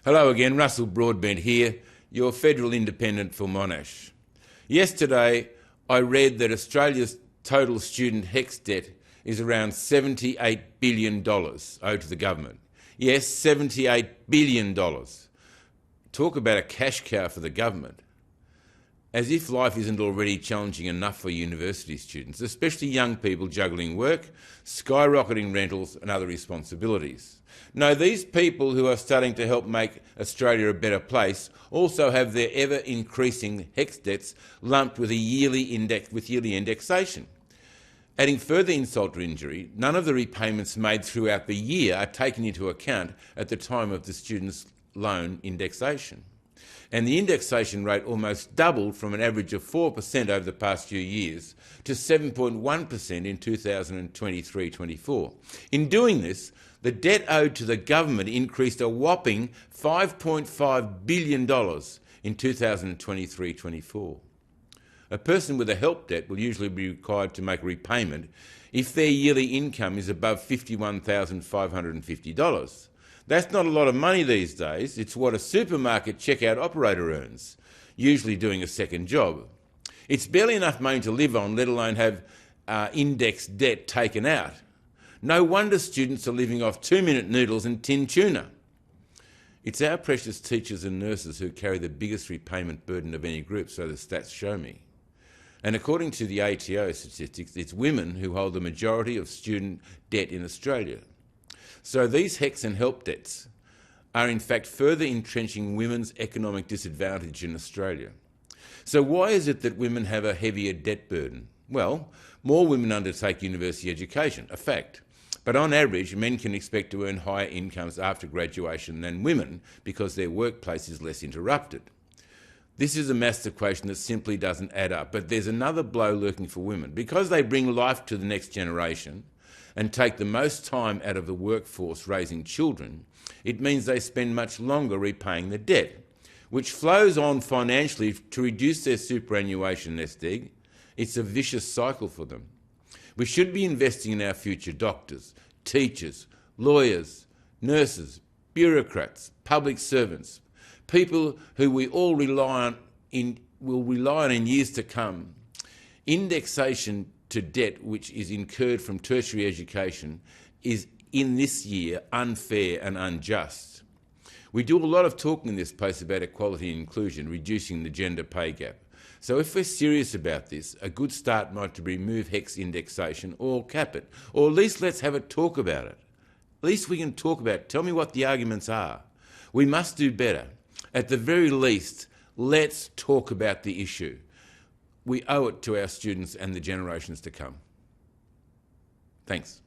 Hello again, Russell Broadbent here, your federal independent for Monash. Yesterday, I read that Australia's total student HECS debt is around $78 billion owed to the government. Yes, $78 billion. Talk about a cash cow for the government. As if life isn't already challenging enough for university students, especially young people juggling work, skyrocketing rentals and other responsibilities. No, these people who are starting to help make Australia a better place also have their ever-increasing HECS debts lumped with yearly indexation. Adding further insult to injury, none of the repayments made throughout the year are taken into account at the time of the student's loan indexation. And the indexation rate almost doubled from an average of 4% over the past few years to 7.1% in 2023-24. In doing this, the debt owed to the government increased a whopping $5.5 billion in 2023-24. A person with a help debt will usually be required to make a repayment if their yearly income is above $51,550. That's not a lot of money these days. It's what a supermarket checkout operator earns, usually doing a second job. It's barely enough money to live on, let alone have indexed debt taken out. No wonder students are living off 2-minute noodles and tin tuna. It's our precious teachers and nurses who carry the biggest repayment burden of any group, so the stats show me. And according to the ATO statistics, it's women who hold the majority of student debt in Australia. So these HECS and help debts are in fact further entrenching women's economic disadvantage in Australia. So why is it that women have a heavier debt burden? Well, more women undertake university education, a fact. But on average, men can expect to earn higher incomes after graduation than women because their workplace is less interrupted. This is a maths equation that simply doesn't add up. But there's another blow lurking for women. Because they bring life to the next generation and take the most time out of the workforce raising children, it means they spend much longer repaying the debt, which flows on financially to reduce their superannuation nest egg. It's a vicious cycle for them. We should be investing in our future doctors, teachers, lawyers, nurses, bureaucrats, public servants, people who we all will rely on in years to come. Indexation to debt which is incurred from tertiary education is in this year unfair and unjust. We do a lot of talking in this place about equality and inclusion, reducing the gender pay gap. So if we're serious about this, a good start might be to remove HECS indexation or cap it, or at least let's have a talk about it. At least we can talk about it. Tell me what the arguments are. We must do better. At the very least, let's talk about the issue. We owe it to our students and the generations to come. Thanks.